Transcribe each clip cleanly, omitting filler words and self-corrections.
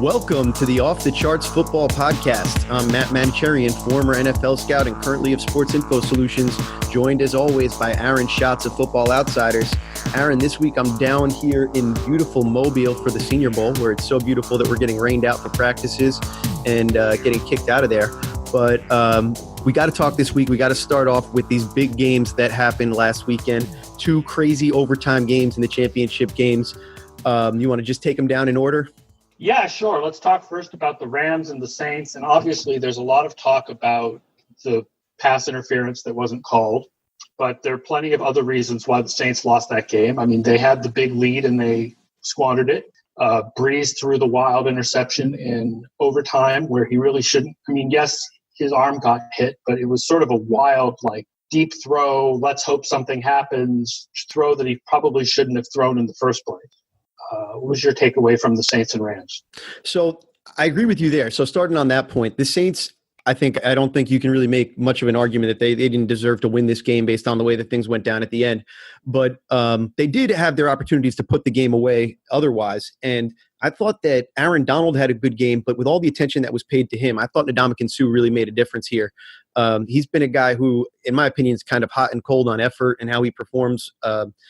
Welcome to the Off the Charts Football Podcast. I'm Matt Manocherian, former NFL scout and currently of Sports Info Solutions, joined as always by Aaron Schatz of Football Outsiders. Aaron, this week I'm down here in beautiful Mobile for the Senior Bowl, where it's so beautiful that we're getting rained out for practices and getting kicked out of there. But we got to talk this week. We got to start off with these big games that happened last weekend. Two crazy overtime games in the championship games. You want to just take them down in order? Yeah, sure. Let's talk first about the Rams and the Saints. And obviously there's a lot of talk about the pass interference that wasn't called, but there are plenty of other reasons why the Saints lost that game. I mean, they had the big lead and they squandered it. Breeze threw the wild interception in overtime where he really shouldn't. I mean, yes, his arm got hit, but it was sort of a wild, deep throw, let's hope something happens, throw that he probably shouldn't have thrown in the first place. What was your takeaway from the Saints and Rams? So I agree with you there. So starting on that point, the Saints, I don't think you can really make much of an argument that they didn't deserve to win this game based on the way that things went down at the end. But they did have their opportunities to put the game away otherwise. And I thought that Aaron Donald had a good game, but with all the attention that was paid to him, I thought Ndamukong Suh really made a difference here. He's been a guy who, in my opinion, is kind of hot and cold on effort and how he performs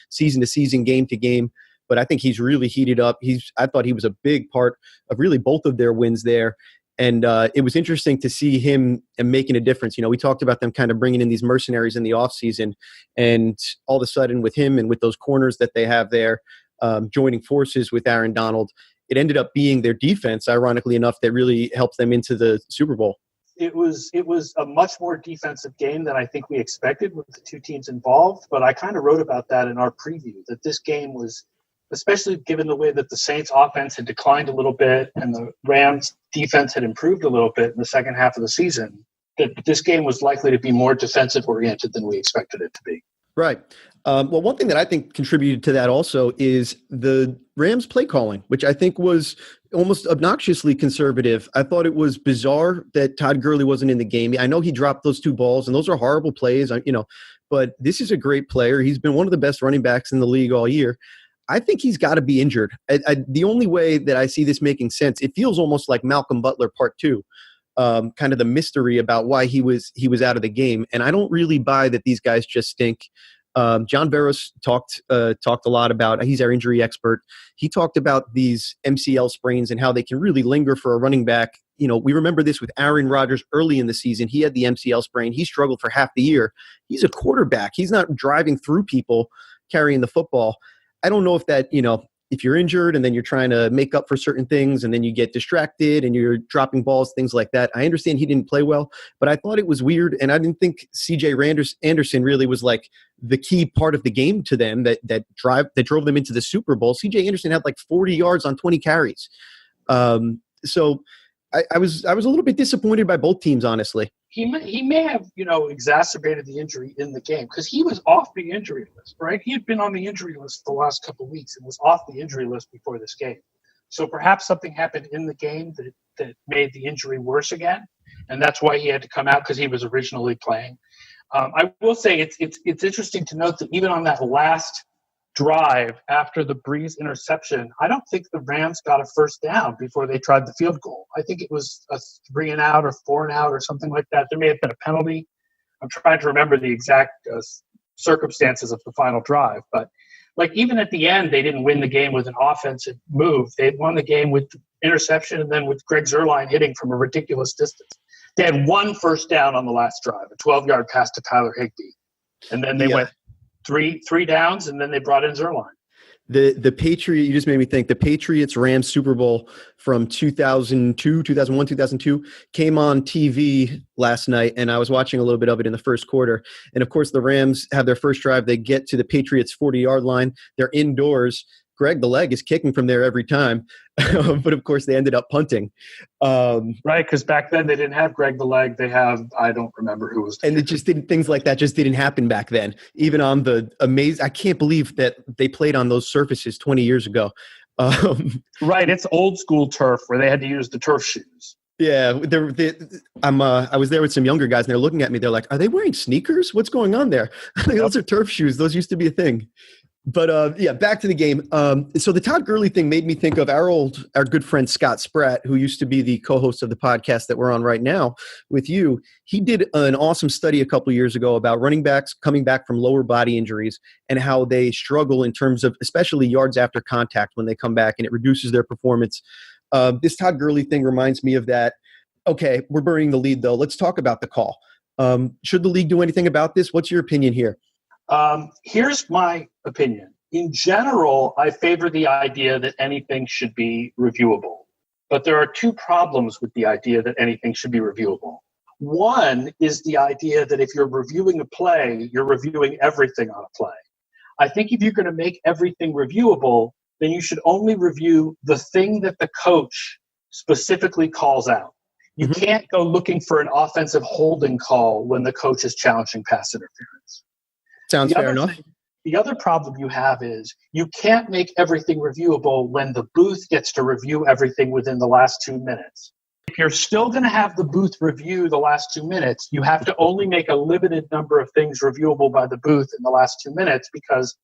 season to season, game to game. But I think he's really heated up. I thought he was a big part of really both of their wins there. And it was interesting to see him making a difference. You know, we talked about them kind of bringing in these mercenaries in the offseason. And all of a sudden with him and with those corners that they have there, joining forces with Aaron Donald, it ended up being their defense, ironically enough, that really helped them into the Super Bowl. It was a much more defensive game than I think we expected with the two teams involved. But I kind of wrote about that in our preview, that this game was, especially given the way that the Saints offense had declined a little bit and the Rams defense had improved a little bit in the second half of the season, that this game was likely to be more defensive oriented than we expected it to be. Right. Well, one thing that I think contributed to that also is the Rams play calling, which I think was almost obnoxiously conservative. I thought it was bizarre that Todd Gurley wasn't in the game. I know he dropped those two balls and those are horrible plays, but this is a great player. He's been one of the best running backs in the league all year. I think he's got to be injured. The only way that I see this making sense, it feels almost like Malcolm Butler Part 2, kind of the mystery about why he was out of the game. And I don't really buy that these guys just stink. John Barros talked a lot about, he's our injury expert. He talked about these MCL sprains and how they can really linger for a running back. You know, we remember this with Aaron Rodgers early in the season. He had the MCL sprain. He struggled for half the year. He's a quarterback. He's not driving through people carrying the football. I don't know if that, if you're injured and then you're trying to make up for certain things and then you get distracted and you're dropping balls, things like that. I understand he didn't play well, but I thought it was weird. And I didn't think CJ Anderson really was like the key part of the game to them that drove them into the Super Bowl. CJ Anderson had like 40 yards on 20 carries. So I was a little bit disappointed by both teams, honestly. He may have, exacerbated the injury in the game because he was off the injury list, right? He had been on the injury list the last couple of weeks and was off the injury list before this game. So perhaps something happened in the game that made the injury worse again, and that's why he had to come out because he was originally playing. I will say it's interesting to note that even on that last drive after the Breeze interception, I don't think the Rams got a first down before they tried the field goal. I think it was a 3-and-out or 4-and-out or something like that. There may have been a penalty. I'm trying to remember the exact circumstances of the final drive. But even at the end, they didn't win the game with an offensive move. They won the game with interception and then with Greg Zuerlein hitting from a ridiculous distance. They had one first down on the last drive, a 12-yard pass to Tyler Higbee. And then they went three downs, and then they brought in Zuerlein. The Patriots, you just made me think, the Patriots-Rams Super Bowl from 2001, 2002 came on TV last night, and I was watching a little bit of it in the first quarter. And, of course, the Rams have their first drive. They get to the Patriots' 40-yard line. They're indoors. Greg the Leg is kicking from there every time. But, of course, they ended up punting. Right, because back then they didn't have Greg the Leg. They have, I don't remember who was. And it just didn't, things like that just didn't happen back then. Even on the I can't believe that they played on those surfaces 20 years ago. Right, it's old school turf where they had to use the turf shoes. Yeah, I was there with some younger guys, and they're looking at me. They're like, "Are they wearing sneakers? What's going on there?" Those are turf shoes. Those used to be a thing. But yeah, back to the game. So the Todd Gurley thing made me think of our good friend Scott Spratt, who used to be the co-host of the podcast that we're on right now with you. He did an awesome study a couple of years ago about running backs coming back from lower body injuries and how they struggle in terms of especially yards after contact when they come back, and it reduces their performance. This Todd Gurley thing reminds me of that. Okay, we're burying the lead though. Let's talk about the call. Should the league do anything about this? What's your opinion here? Here's my opinion. In general, I favor the idea that anything should be reviewable. But there are two problems with the idea that anything should be reviewable. One is the idea that if you're reviewing a play, you're reviewing everything on a play. I think if you're going to make everything reviewable, then you should only review the thing that the coach specifically calls out. You can't go looking for an offensive holding call when the coach is challenging pass interference. Sounds fair enough. The other problem you have is you can't make everything reviewable when the booth gets to review everything within the last 2 minutes. If you're still going to have the booth review the last 2 minutes, you have to only make a limited number of things reviewable by the booth in the last 2 minutes because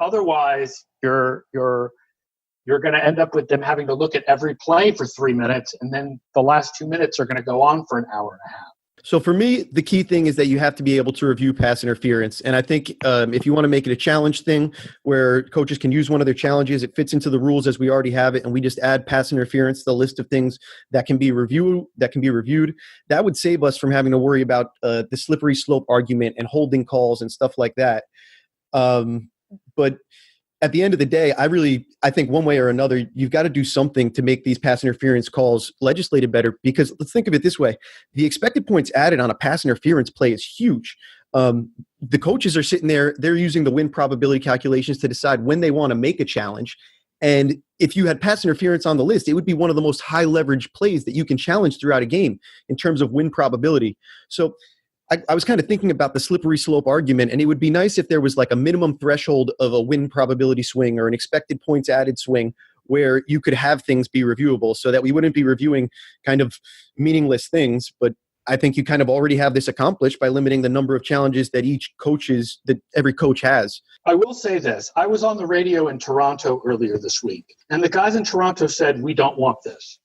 otherwise you're going to end up with them having to look at every play for 3 minutes, and then the last 2 minutes are going to go on for an hour and a half. So for me, the key thing is that you have to be able to review pass interference. And I think if you want to make it a challenge thing where coaches can use one of their challenges, it fits into the rules as we already have it, and we just add pass interference to the list of things that can be reviewed. That would save us from having to worry about the slippery slope argument and holding calls and stuff like that. But at the end of the day, I think one way or another, you've got to do something to make these pass interference calls legislated better, because let's think of it this way. The expected points added on a pass interference play is huge. The coaches are sitting there, they're using the win probability calculations to decide when they want to make a challenge. And if you had pass interference on the list, it would be one of the most high leverage plays that you can challenge throughout a game in terms of win probability. So I was kind of thinking about the slippery slope argument, and it would be nice if there was like a minimum threshold of a win probability swing or an expected points added swing where you could have things be reviewable so that we wouldn't be reviewing kind of meaningless things. But I think you kind of already have this accomplished by limiting the number of challenges that every coach has. I will say this. I was on the radio in Toronto earlier this week, and the guys in Toronto said, we don't want this.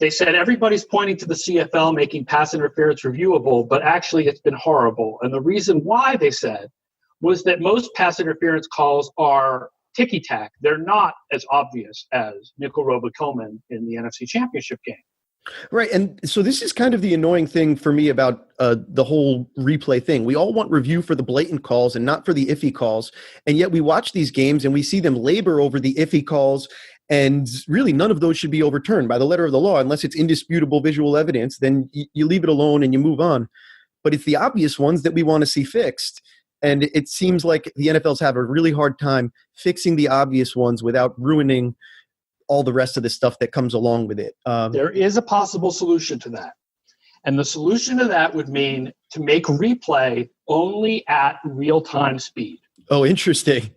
They said everybody's pointing to the CFL making pass interference reviewable, but actually it's been horrible. And the reason why, they said, was that most pass interference calls are ticky-tack. They're not as obvious as Nickel Robo-Coleman in the NFC Championship game. Right. And so this is kind of the annoying thing for me about the whole replay thing. We all want review for the blatant calls and not for the iffy calls. And yet we watch these games and we see them labor over the iffy calls. And really, none of those should be overturned by the letter of the law unless it's indisputable visual evidence. Then you leave it alone and you move on. But it's the obvious ones that we want to see fixed. And it seems like the NFL's have a really hard time fixing the obvious ones without ruining all the rest of the stuff that comes along with it. There is a possible solution to that. And the solution to that would mean to make replay only at real-time speed. Oh, interesting.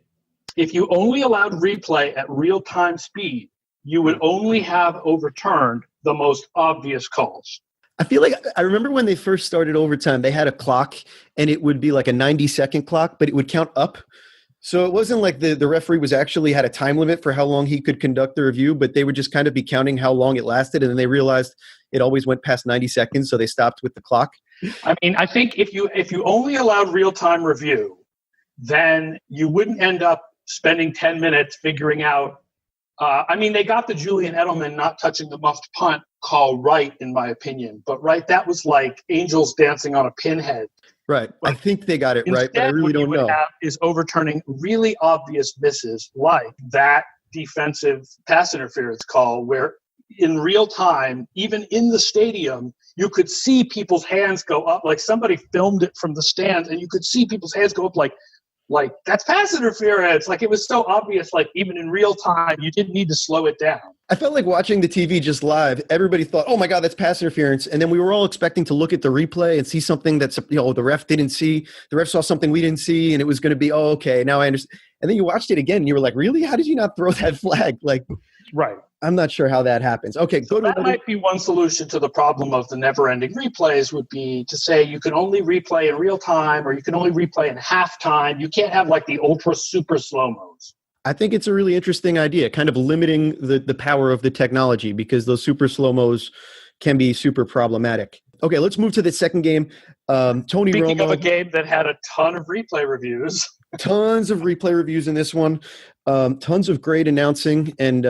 If you only allowed replay at real-time speed, you would only have overturned the most obvious calls. I feel like I remember when they first started overtime, they had a clock, and it would be like a 90-second clock, but it would count up. So it wasn't like the referee was actually had a time limit for how long he could conduct the review, but they would just kind of be counting how long it lasted, and then they realized it always went past 90 seconds, so they stopped with the clock. I mean, I think if you only allowed real-time review, then you wouldn't end up spending 10 minutes figuring out. They got the Julian Edelman not touching the muffed punt call right, in my opinion. But right, that was like angels dancing on a pinhead. Right. I think they got it right, but I really don't know. What you would have is overturning really obvious misses like that defensive pass interference call where in real time, even in the stadium, you could see people's hands go up. Like somebody filmed it from the stands and you could see people's hands go up like that's pass interference. Like it was so obvious, like even in real time, you didn't need to slow it down. I felt like watching the TV just live, everybody thought, oh my God, that's pass interference. And then we were all expecting to look at the replay and see something that's, the ref didn't see. The ref saw something we didn't see, and it was going to be, oh, okay, now I understand. And then you watched it again and you were like, really? How did you not throw that flag? Like, right. I'm not sure how that happens. Okay, So that might be one solution to the problem of the never-ending replays would be to say you can only replay in real time or you can only replay in halftime. You can't have like the ultra super slow-mos. I think it's a really interesting idea, kind of limiting the power of the technology because those super slow-mos can be super problematic. Okay, let's move to the second game. Tony Speaking Romo. of a game that had a ton of replay reviews. Tons of replay reviews in this one. Tons of great announcing and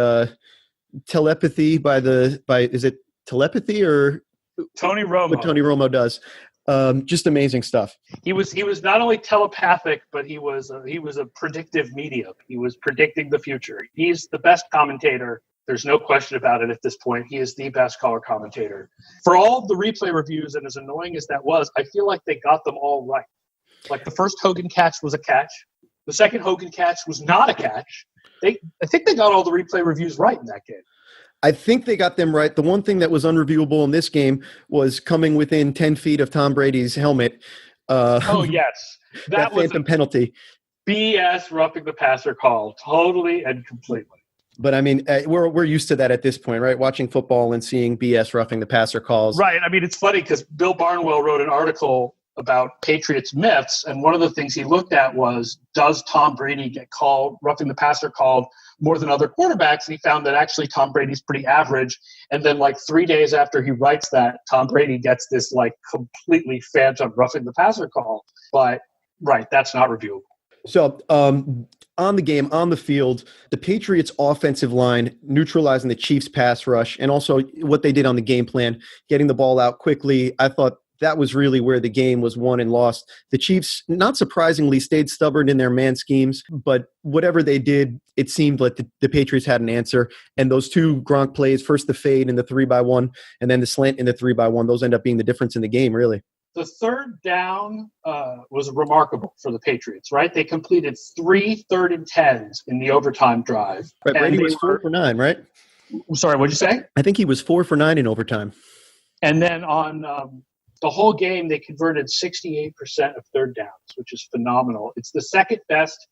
telepathy by is it telepathy or Tony Romo? What Tony Romo does. Just amazing stuff. He was not only telepathic, but he was a predictive medium. He was predicting the future. He's the best commentator. There's no question about it at this point. He is the best color commentator. For all of the replay reviews, and as annoying as that was, I feel like they got them all right. Like the first Hogan catch was a catch. The second Hogan catch was not a catch. I think they got all the replay reviews right in that game. I think they got them right. The one thing that was unreviewable in this game was coming within 10 feet of Tom Brady's helmet. Oh, yes. That was phantom penalty. BS roughing the passer call, totally and completely. But, I mean, we're used to that at this point, right? Watching football and seeing BS roughing the passer calls. Right. I mean, it's funny because Bill Barnwell wrote an article about Patriots myths, and one of the things he looked at was, does Tom Brady get called, roughing the passer called, more than other quarterbacks? And he found that actually Tom Brady's pretty average. And then like 3 days after he writes that, Tom Brady gets this like completely phantom roughing the passer call. But, right, that's not reviewable. So on the game, on the field, the Patriots offensive line neutralizing the Chiefs pass rush and also what they did on the game plan, getting the ball out quickly. I thought that was really where the game was won and lost. The Chiefs, not surprisingly, stayed stubborn in their man schemes, but whatever they did, it seemed like the Patriots had an answer. And those two Gronk plays, first the fade in the 3x1, and then the slant in the 3x1, those end up being the difference in the game, really. The third down was remarkable for the Patriots, right? They completed 3 3rd and 10s in the overtime drive. Right, Brady was 4 for 9, right? Sorry, what'd you say? I think he was 4 for 9 in overtime. And then on the whole game, they converted 68% of third downs, which is phenomenal. It's the second best.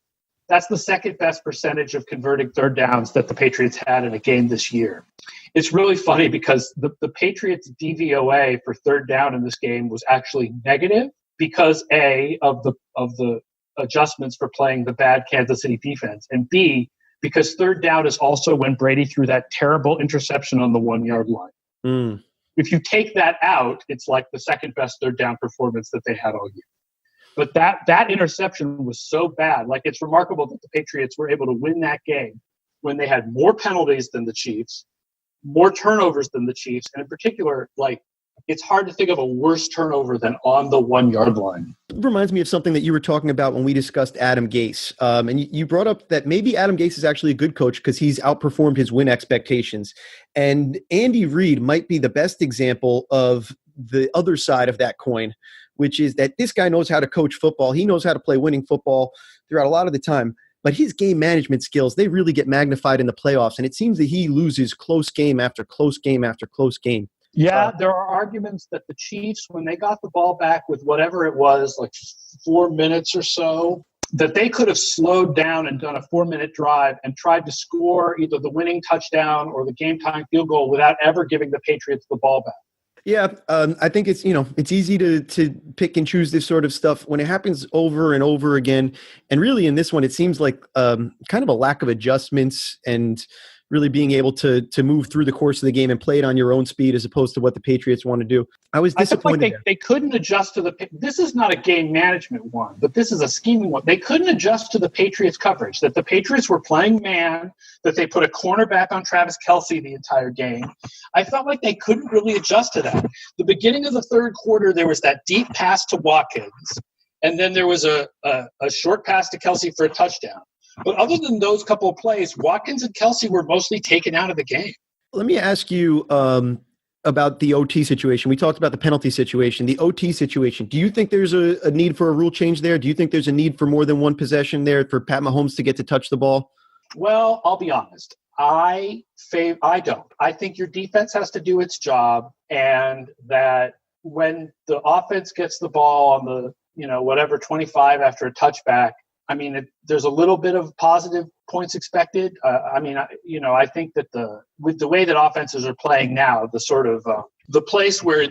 That's the second best percentage of converting third downs that the Patriots had in a game this year. It's really funny because the Patriots' DVOA for third down in this game was actually negative because A, of the adjustments for playing the bad Kansas City defense, and B, because third down is also when Brady threw that terrible interception on the 1-yard line. Mm. If you take that out, it's like the second best third down performance that they had all year. But that interception was so bad. Like, it's remarkable that the Patriots were able to win that game when they had more penalties than the Chiefs, more turnovers than the Chiefs, and in particular, like, it's hard to think of a worse turnover than on the 1-yard line. It reminds me of something that you were talking about when we discussed Adam Gase. And you brought up that maybe Adam Gase is actually a good coach because he's outperformed his win expectations. And Andy Reid might be the best example of the other side of that coin, which is that this guy knows how to coach football. He knows how to play winning football throughout a lot of the time. But his game management skills, they really get magnified in the playoffs. And it seems that he loses close game after close game after close game. Yeah, there are arguments that the Chiefs, when they got the ball back with whatever it was, like 4 minutes or so, that they could have slowed down and done a 4-minute drive and tried to score either the winning touchdown or the game-time field goal without ever giving the Patriots the ball back. Yeah, I think it's easy to pick and choose this sort of stuff when it happens over and over again. And really in this one, it seems like kind of a lack of adjustments and really being able to move through the course of the game and play it on your own speed as opposed to what the Patriots want to do. I was disappointed. I think they couldn't adjust to this is not a game management one, but this is a scheming one. They couldn't adjust to the Patriots coverage, that the Patriots were playing man, that they put a cornerback on Travis Kelce the entire game. I felt like they couldn't really adjust to that. The beginning of the third quarter, there was that deep pass to Watkins, and then there was a short pass to Kelce for a touchdown. But other than those couple of plays, Watkins and Kelce were mostly taken out of the game. Let me ask you about the OT situation. We talked about the penalty situation, the OT situation. Do you think there's a need for a rule change there? Do you think there's a need for more than one possession there for Pat Mahomes to get to touch the ball? Well, I'll be honest. I don't. I think your defense has to do its job, and that when the offense gets the ball on the, 25 after a touchback, I mean, there's a little bit of positive points expected. I think that with the way that offenses are playing now, the sort of the place where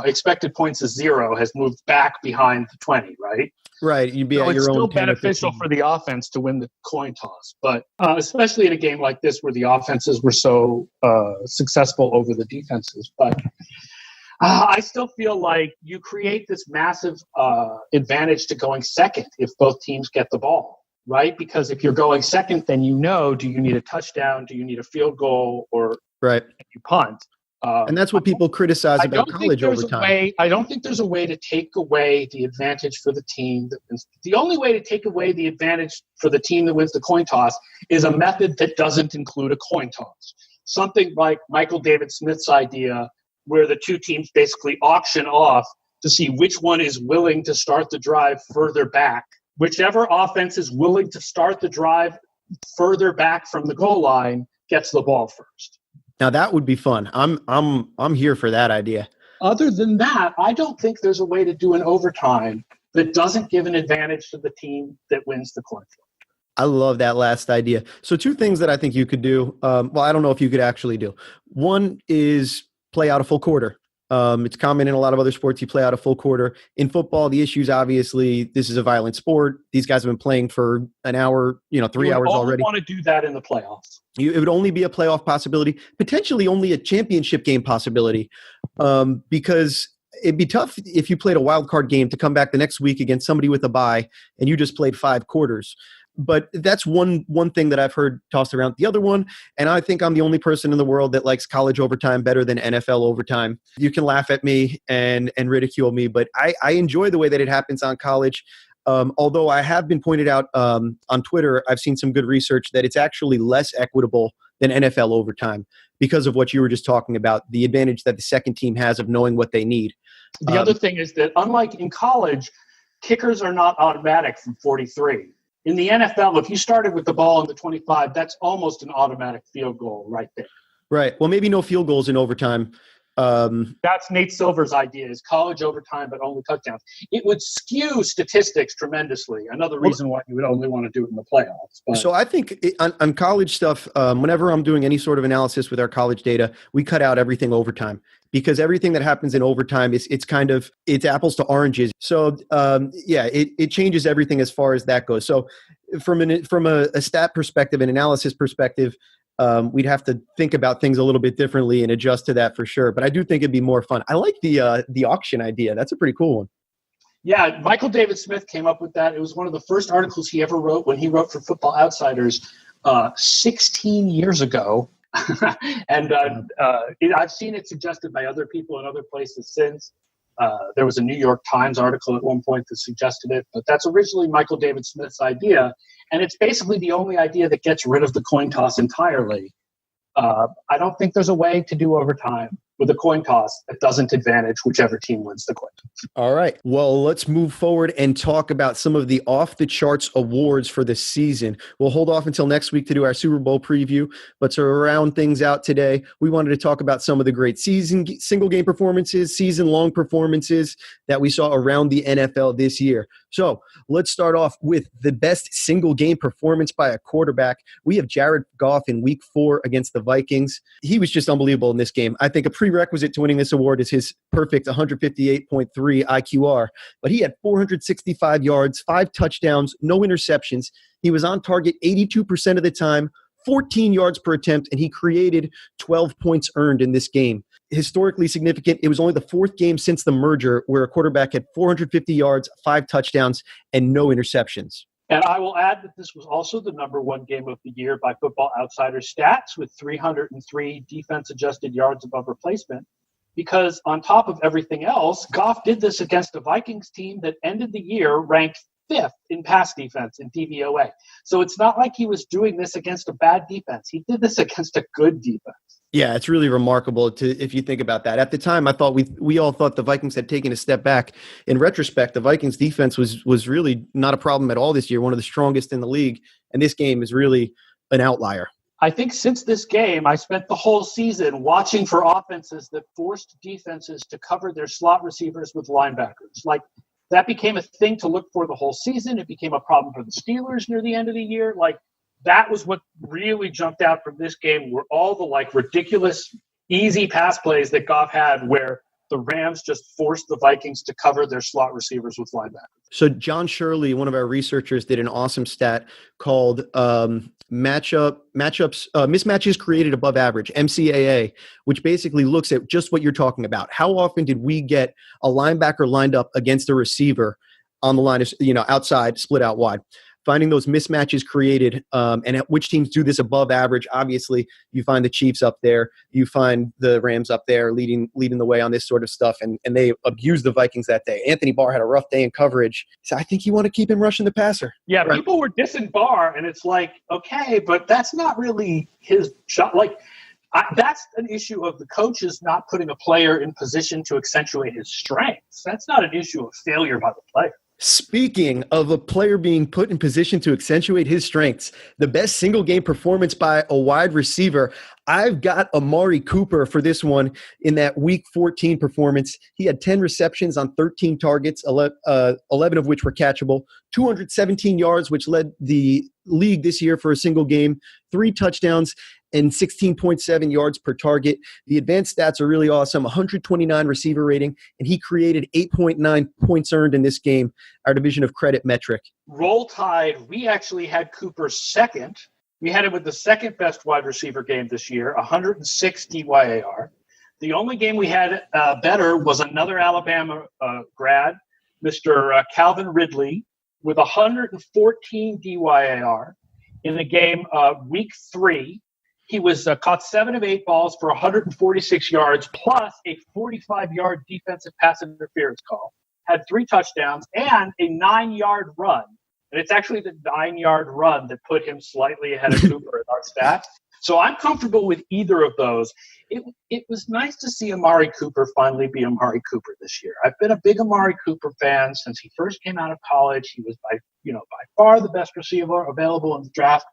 expected points is 0 has moved back behind the 20, right? Right. You'd be So at it's your own still 10 or beneficial 15. for the offense to win the coin toss, but especially in a game like this where the offenses were so successful over the defenses. But I still feel like you create this massive advantage to going second if both teams get the ball, right? Because if you're going second, then do you need a touchdown? Do you need a field goal? Or Right. you punt? And that's what people criticize about college overtime. I don't think there's a way to take away the advantage for the team that wins. The only way to take away the advantage for the team that wins the coin toss is a method that doesn't include a coin toss. Something like Michael David Smith's idea, where the two teams basically auction off to see which one is willing to start the drive further back. Whichever offense is willing to start the drive further back from the goal line gets the ball first. Now that would be fun. I'm here for that idea. Other than that, I don't think there's a way to do an overtime that doesn't give an advantage to the team that wins the coin flip. I love that last idea. So 2 things that I think you could do. Well, I don't know if you could actually do. One is play out a full quarter. It's common in a lot of other sports. You play out a full quarter. In football, the issue is obviously this is a violent sport. These guys have been playing for an hour, 3 hours already. You want to do that in the playoffs. It would only be a playoff possibility, potentially only a championship game possibility, because it'd be tough if you played a wild card game to come back the next week against somebody with a bye and you just played 5 quarters. But that's one thing that I've heard tossed around. The other one, and I think I'm the only person in the world that likes college overtime better than NFL overtime. You can laugh at me and ridicule me, but I enjoy the way that it happens on college. Although I have been pointed out on Twitter, I've seen some good research that it's actually less equitable than NFL overtime because of what you were just talking about, the advantage that the second team has of knowing what they need. The other thing is that unlike in college, kickers are not automatic from 43. In the NFL, if you started with the ball in the 25, that's almost an automatic field goal right there. Right. Well, maybe no field goals in overtime. That's Nate Silver's idea, is college overtime, but only touchdowns. It would skew statistics tremendously. Another reason why you would only want to do it in the playoffs. But. So I think on college stuff, whenever I'm doing any sort of analysis with our college data, we cut out everything overtime because everything that happens in overtime it's apples to oranges. So it changes everything as far as that goes. So from a stat perspective, an analysis perspective, we'd have to think about things a little bit differently and adjust to that for sure. But I do think it'd be more fun. I like the auction idea. That's a pretty cool one. Yeah, Michael David Smith came up with that. It was one of the first articles he ever wrote when he wrote for Football Outsiders 16 years ago. And I've seen it suggested by other people in other places since. There was a New York Times article at one point that suggested it, but that's originally Michael David Smith's idea, and it's basically the only idea that gets rid of the coin toss entirely. I don't think there's a way to do overtime with a coin toss that doesn't advantage whichever team wins the coin toss. All right. Well, let's move forward and talk about some of the off-the-charts awards for the season. We'll hold off until next week to do our Super Bowl preview, but to round things out today, we wanted to talk about some of the great single-game performances, season-long performances that we saw around the NFL this year. So let's start off with the best single-game performance by a quarterback. We have Jared Goff in Week 4 against the Vikings. He was just unbelievable in this game. I think a prerequisite to winning this award is his perfect 158.3 IQR, but he had 465 yards, 5 touchdowns, no interceptions. He was on target 82% of the time, 14 yards per attempt, and he created 12 points earned in this game. Historically significant, it was only the 4th game since the merger where a quarterback had 450 yards, 5 touchdowns, and no interceptions. And I will add that this was also the number 1 game of the year by Football Outsiders stats with 303 defense-adjusted yards above replacement. Because on top of everything else, Goff did this against a Vikings team that ended the year ranked 5th in pass defense in DVOA. So it's not like he was doing this against a bad defense. He did this against a good defense. Yeah, it's really remarkable if you think about that. At the time, I thought we all thought the Vikings had taken a step back. In retrospect, the Vikings defense was really not a problem at all this year, one of the strongest in the league. And this game is really an outlier. I think since this game, I spent the whole season watching for offenses that forced defenses to cover their slot receivers with linebackers. Like That became a thing to look for the whole season. It became a problem for the Steelers near the end of the year. Like, that was what really jumped out from this game, were all the like ridiculous, easy pass plays that Goff had where the Rams just forced the Vikings to cover their slot receivers with linebackers. So John Shirley, one of our researchers, did an awesome stat called mismatches created above average, MCAA, which basically looks at just what you're talking about. How often did we get a linebacker lined up against a receiver on the line, outside, split out wide? Finding those mismatches created, and at which teams do this above average. Obviously, you find the Chiefs up there, you find the Rams up there leading the way on this sort of stuff, and they abused the Vikings that day. Anthony Barr had a rough day in coverage, so I think you want to keep him rushing the passer. Yeah, right. People were dissing Barr, and it's like, okay, but that's not really his shot. Like, that's an issue of the coaches not putting a player in position to accentuate his strengths. That's not an issue of failure by the player. Speaking of a player being put in position to accentuate his strengths, the best single game performance by a wide receiver, I've got Amari Cooper for this one in that Week 14 performance. He had 10 receptions on 13 targets, 11 of which were catchable, 217 yards, which led the league this year for a single game, 3 touchdowns, and 16.7 yards per target. The advanced stats are really awesome, 129 receiver rating, and he created 8.9 points earned in this game, our division of credit metric. Roll Tide, we actually had Cooper second. We had him with the second best wide receiver game this year, 106 DYAR. The only game we had better was another Alabama grad, Mr. Calvin Ridley, with 114 DYAR in the game Week 3. He was caught 7 of 8 balls for 146 yards, plus a 45-yard defensive pass interference call. Had 3 touchdowns and a 9-yard run. And it's actually the 9-yard run that put him slightly ahead of Cooper in our stats. So I'm comfortable with either of those. It was nice to see Amari Cooper finally be Amari Cooper this year. I've been a big Amari Cooper fan since he first came out of college. He was by far the best receiver available in the draft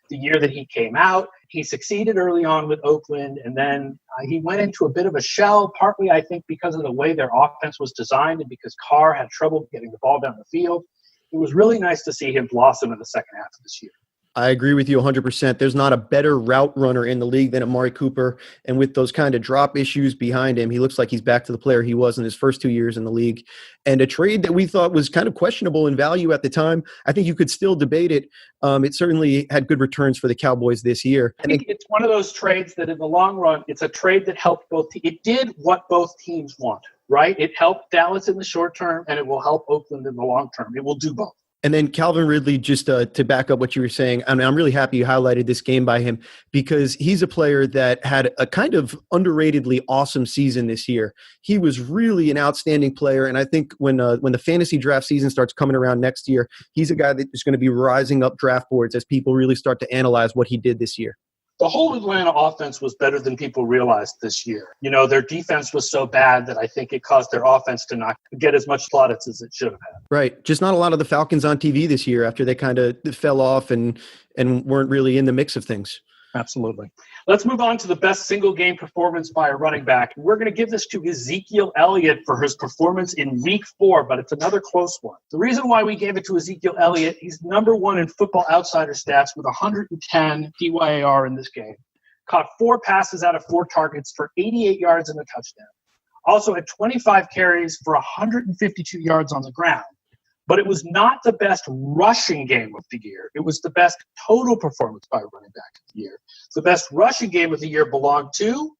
the year that he came out. He succeeded early on with Oakland, and then he went into a bit of a shell, partly, I think, because of the way their offense was designed and because Carr had trouble getting the ball down the field. It was really nice to see him blossom in the second half of this year. I agree with you 100%. There's not a better route runner in the league than Amari Cooper. And with those kind of drop issues behind him, he looks like he's back to the player he was in his first 2 years in the league. And a trade that we thought was kind of questionable in value at the time, I think you could still debate it. It certainly had good returns for the Cowboys this year. I think it's one of those trades that in the long run, it's a trade that helped both teams. It did what both teams want, right? It helped Dallas in the short term, and it will help Oakland in the long term. It will do both. And then Calvin Ridley, just to back up what you were saying, I mean, I'm really happy you highlighted this game by him because he's a player that had a kind of underratedly awesome season this year. He was really an outstanding player, and I think when the fantasy draft season starts coming around next year, he's a guy that is going to be rising up draft boards as people really start to analyze what he did this year. The whole Atlanta offense was better than people realized this year. Their defense was so bad that I think it caused their offense to not get as much plaudits as it should have had. Right. Just not a lot of the Falcons on TV this year after they kind of fell off and weren't really in the mix of things. Absolutely. Let's move on to the best single game performance by a running back. We're going to give this to Ezekiel Elliott for his performance in Week 4, but it's another close one. The reason why we gave it to Ezekiel Elliott, he's number 1 in Football Outsider stats with 110 DYAR in this game. Caught 4 passes out of 4 targets for 88 yards and a touchdown. Also had 25 carries for 152 yards on the ground. But it was not the best rushing game of the year. It was the best total performance by a running back of the year. The best rushing game of the year belonged to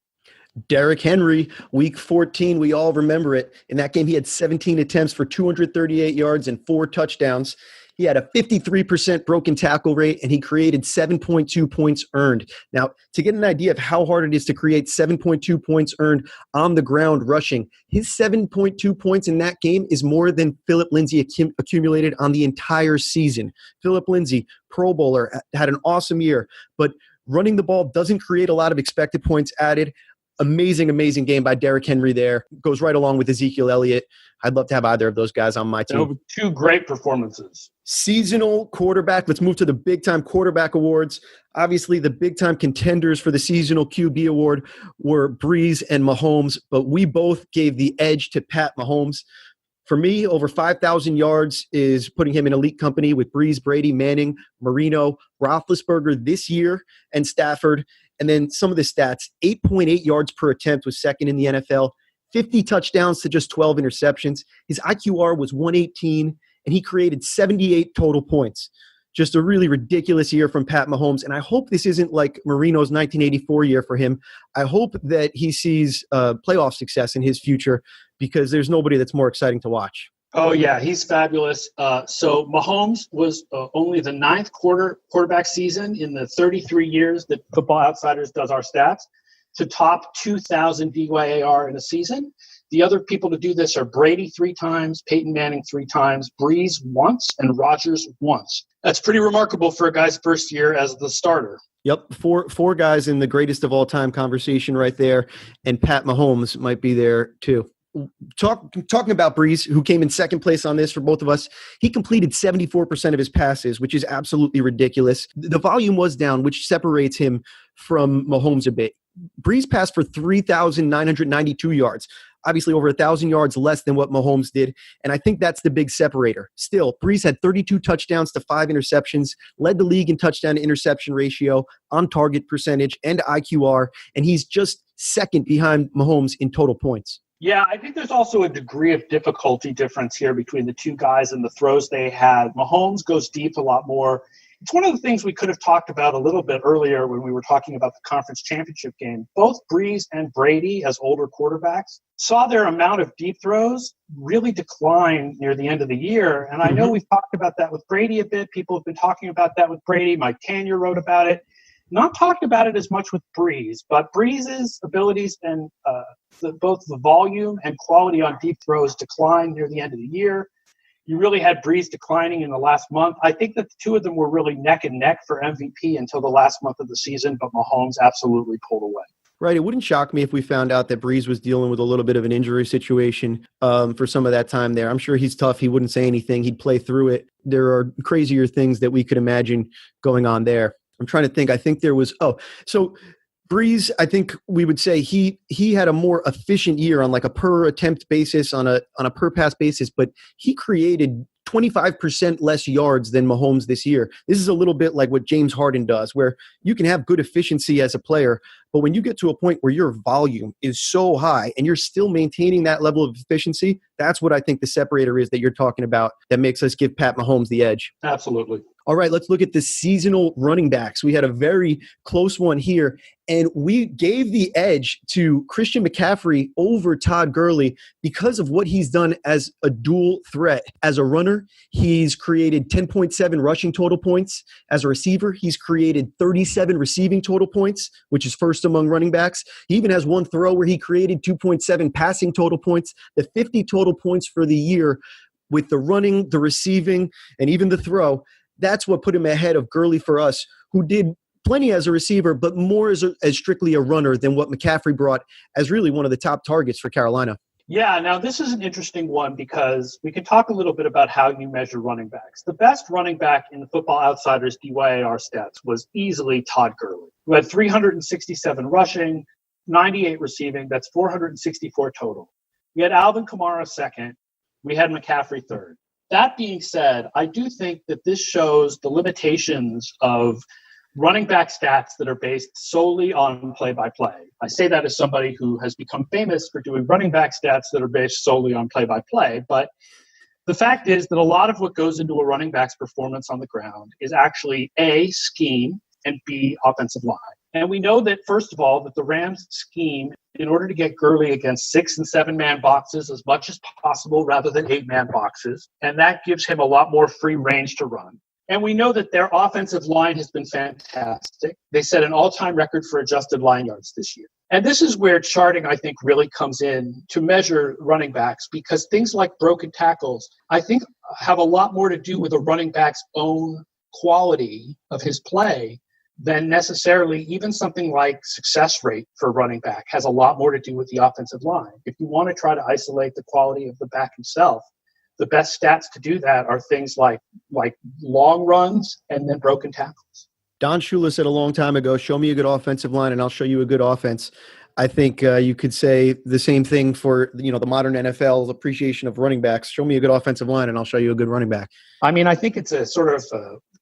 Derrick Henry, Week 14. We all remember it. In that game, he had 17 attempts for 238 yards and 4 touchdowns. He had a 53% broken tackle rate, and he created 7.2 points earned. Now, to get an idea of how hard it is to create 7.2 points earned on the ground rushing, his 7.2 points in that game is more than Philip Lindsay accumulated on the entire season. Philip Lindsay, Pro Bowler, had an awesome year, but running the ball doesn't create a lot of expected points added. Amazing game by Derrick Henry there. Goes right along with Ezekiel Elliott. I'd love to have either of those guys on my team. 2 great performances. Seasonal quarterback. Let's move to the big-time quarterback awards. Obviously, the big-time contenders for the seasonal QB award were Breeze and Mahomes, but we both gave the edge to Pat Mahomes. For me, over 5,000 yards is putting him in elite company with Breeze, Brady, Manning, Marino, Roethlisberger this year, and Stafford. And then some of the stats, 8.8 yards per attempt was second in the NFL, 50 touchdowns to just 12 interceptions. His IQR was 118, and he created 78 total points. Just a really ridiculous year from Pat Mahomes. And I hope this isn't like Marino's 1984 year for him. I hope that he sees playoff success in his future, because there's nobody that's more exciting to watch. Oh, yeah, he's fabulous. So Mahomes was only the ninth quarterback season in the 33 years that Football Outsiders does our stats to top 2,000 DYAR in a season. The other people to do this are Brady 3 times, Peyton Manning 3 times, Breeze once, and Rodgers once. That's pretty remarkable for a guy's first year as the starter. Yep, four guys in the greatest of all time conversation right there, and Pat Mahomes might be there too. Talking about Breeze, who came in second place on this for both of us, he completed 74% of his passes, which is absolutely ridiculous. The volume was down, which separates him from Mahomes a bit. Breeze passed for 3,992 yards, obviously over 1,000 yards less than what Mahomes did, and I think that's the big separator. Still, Breeze had 32 touchdowns to 5 interceptions, led the league in touchdown to interception ratio, on target percentage, and IQR, and he's just second behind Mahomes in total points. Yeah, I think there's also a degree of difficulty difference here between the two guys and the throws they had. Mahomes goes deep a lot more. It's one of the things we could have talked about a little bit earlier when we were talking about the conference championship game. Both Breeze and Brady, as older quarterbacks, saw their amount of deep throws really decline near the end of the year. And I know we've talked about that with Brady a bit. People have been talking about that with Brady. Mike Tanya wrote about it. Not talked about it as much with Breeze, but Breeze's abilities and both the volume and quality on deep throws declined near the end of the year. You really had Breeze declining in the last month. I think that the two of them were really neck and neck for MVP until the last month of the season, but Mahomes absolutely pulled away. Right. It wouldn't shock me if we found out that Breeze was dealing with a little bit of an injury situation for some of that time there. I'm sure he's tough. He wouldn't say anything. He'd play through it. There are crazier things that we could imagine going on there. I'm trying to think. I think there was so Breeze, I think we would say he had a more efficient year on like a per attempt basis, on a per pass basis, but he created 25% less yards than Mahomes this year. This is a little bit like what James Harden does, where you can have good efficiency as a player, but when you get to a point where your volume is so high and you're still maintaining that level of efficiency, that's what I think the separator is that you're talking about that makes us give Pat Mahomes the edge. Absolutely. All right, let's look at the seasonal running backs. We had a very close one here, and we gave the edge to Christian McCaffrey over Todd Gurley because of what he's done as a dual threat. As a runner, he's created 10.7 rushing total points. As a receiver, he's created 37 receiving total points, which is first among running backs. He even has one throw where he created 2.7 passing total points. The 50 total points for the year with the running, the receiving, and even the throw, that's what put him ahead of Gurley for us, who did plenty as a receiver, but more as strictly a runner than what McCaffrey brought as really one of the top targets for Carolina. Yeah, now this is an interesting one because we can talk a little bit about how you measure running backs. The best running back in the Football Outsiders DYAR stats was easily Todd Gurley, who had 367 rushing, 98 receiving. That's 464 total. We had Alvin Kamara second. We had McCaffrey third. That being said, I do think that this shows the limitations of running back stats that are based solely on play-by-play. I say that as somebody who has become famous for doing running back stats that are based solely on play-by-play. But the fact is that a lot of what goes into a running back's performance on the ground is actually A, scheme, and B, offensive line. And we know that, first of all, that the Rams scheme in order to get Gurley against 6- and 7-man boxes as much as possible rather than 8-man boxes. And that gives him a lot more free range to run. And we know that their offensive line has been fantastic. They set an all-time record for adjusted line yards this year. And this is where charting, I think, really comes in to measure running backs, because things like broken tackles, I think, have a lot more to do with a running back's own quality of his play than necessarily even something like success rate for running back has a lot more to do with the offensive line. If you want to try to isolate the quality of the back himself, the best stats to do that are things like long runs and then broken tackles. Don Shula said a long time ago, show me a good offensive line and I'll show you a good offense. I think you could say the same thing for, the modern NFL's appreciation of running backs. Show me a good offensive line and I'll show you a good running back. I mean, I think it's a sort of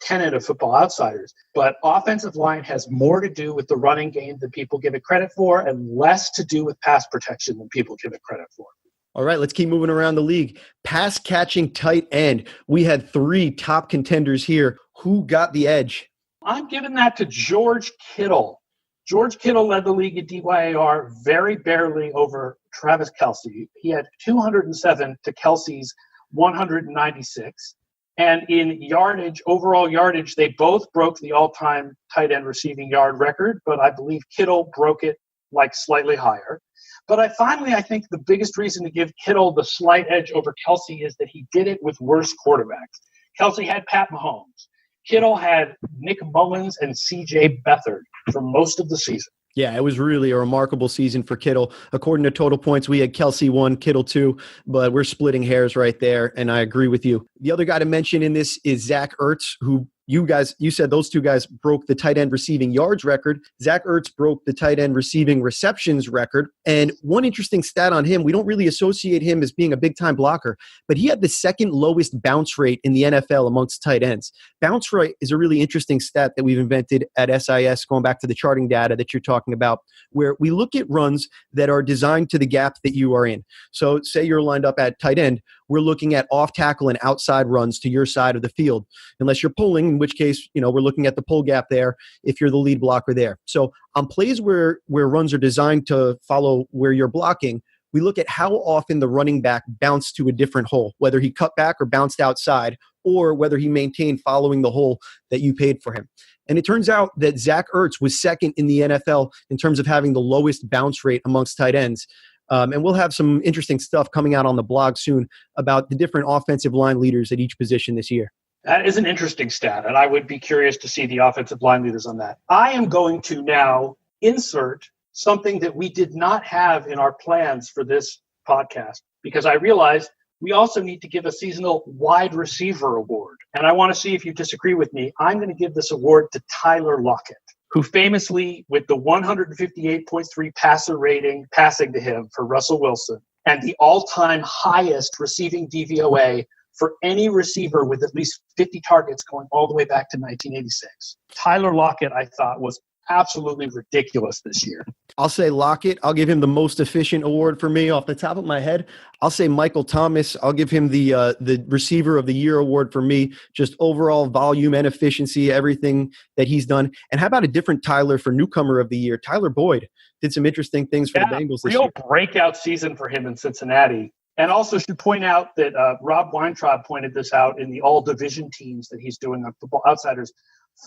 tenet of Football Outsiders, but offensive line has more to do with the running game than people give it credit for and less to do with pass protection than people give it credit for. All right, let's keep moving around the league. Pass catching tight end. We had 3 top contenders here. Who got the edge? I'm giving that to George Kittle. George Kittle led the league in DYAR very barely over Travis Kelce. He had 207 to Kelce's 196. And in yardage, overall yardage, they both broke the all-time tight end receiving yard record, but I believe Kittle broke it like slightly higher. But I think the biggest reason to give Kittle the slight edge over Kelce is that he did it with worse quarterbacks. Kelce had Pat Mahomes. Kittle had Nick Mullins and C.J. Beathard for most of the season. Yeah, it was really a remarkable season for Kittle. According to total points, we had Kelce 1, Kittle 2, but we're splitting hairs right there, and I agree with you. The other guy to mention in this is Zach Ertz, who you said those 2 guys broke the tight end receiving yards record. Zach Ertz broke the tight end receiving receptions record. And one interesting stat on him, we don't really associate him as being a big-time blocker, but he had the second lowest bounce rate in the NFL amongst tight ends. Bounce rate is a really interesting stat that we've invented at SIS, going back to the charting data that you're talking about, where we look at runs that are designed to the gap that you are in. So say you're lined up at tight end, we're looking at off tackle and outside runs to your side of the field, unless you're pulling, in which case, we're looking at the pull gap there if you're the lead blocker there. So on plays where runs are designed to follow where you're blocking, we look at how often the running back bounced to a different hole, whether he cut back or bounced outside, or whether he maintained following the hole that you paid for him. And it turns out that Zach Ertz was second in the NFL in terms of having the lowest bounce rate amongst tight ends. And we'll have some interesting stuff coming out on the blog soon about the different offensive line leaders at each position this year. That is an interesting stat, and I would be curious to see the offensive line leaders on that. I am going to now insert something that we did not have in our plans for this podcast, because I realized we also need to give a seasonal wide receiver award. And I want to see if you disagree with me. I'm going to give this award to Tyler Lockett, who famously, with the 158.3 passer rating passing to him for Russell Wilson and the all-time highest receiving DVOA for any receiver with at least 50 targets going all the way back to 1986. Tyler Lockett, I thought, was absolutely ridiculous this year. I'll say Lockett. I'll give him the most efficient award for me off the top of my head. I'll say Michael Thomas. I'll give him the receiver of the year award for me. Just overall volume and efficiency, everything that he's done. And how about a different Tyler for newcomer of the year? Tyler Boyd did some interesting things for the Bengals this year. Real breakout season for him in Cincinnati. And also should point out that Rob Weintraub pointed this out in the all-division teams that he's doing on Football Outsiders.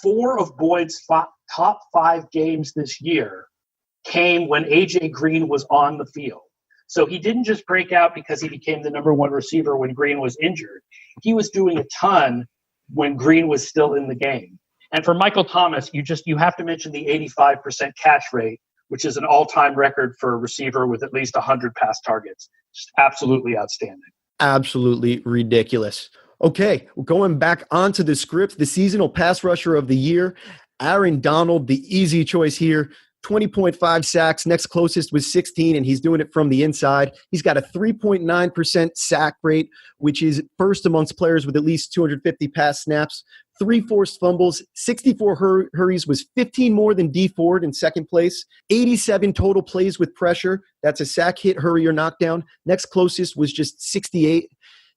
4 of Boyd's top 5 games this year came when A.J. Green was on the field. So he didn't just break out because he became the number 1 receiver when Green was injured. He was doing a ton when Green was still in the game. And for Michael Thomas, you have to mention the 85% catch rate, which is an all-time record for a receiver with at least 100 pass targets. Just absolutely outstanding. Absolutely ridiculous. Okay, going back onto the script, the seasonal pass rusher of the year, Aaron Donald, the easy choice here. 20.5 sacks. Next closest was 16, and he's doing it from the inside. He's got a 3.9% sack rate, which is first amongst players with at least 250 pass snaps. 3 forced fumbles, 64 hurries was 15 more than Dee Ford in second place. 87 total plays with pressure. That's a sack, hit, hurry, or knockdown. Next closest was just 68.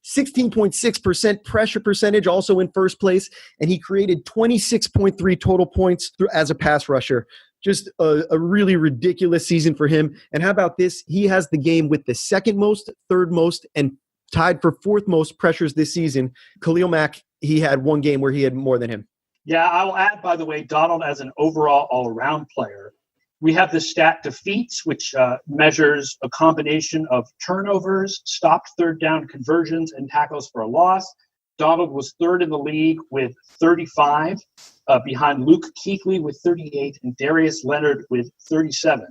16.6% pressure percentage, also in first place, and he created 26.3 total points as a pass rusher. Just a really ridiculous season for him. And how about this? He has the game with the second most, third most, and tied for fourth most pressures this season. Khalil Mack, he had one game where he had more than him. Yeah, I will add, by the way, Donald as an overall all-around player. We have the stat defeats, which measures a combination of turnovers, stopped third down conversions, and tackles for a loss. Donald was third in the league with 35, behind Luke Kuechly with 38 and Darius Leonard with 37.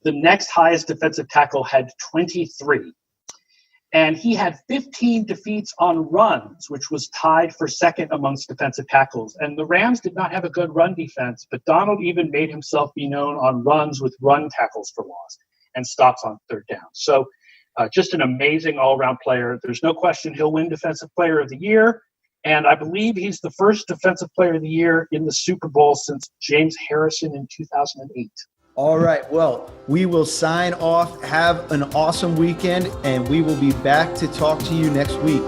The next highest defensive tackle had 23. And he had 15 defeats on runs, which was tied for second amongst defensive tackles. And the Rams did not have a good run defense, but Donald even made himself be known on runs with run tackles for loss. and stops on third down. So just an amazing all-around player. There's no question he'll win Defensive Player of the Year. And I believe he's the first Defensive Player of the Year in the Super Bowl since James Harrison in 2008. All right. Well, we will sign off. Have an awesome weekend, and we will be back to talk to you next week.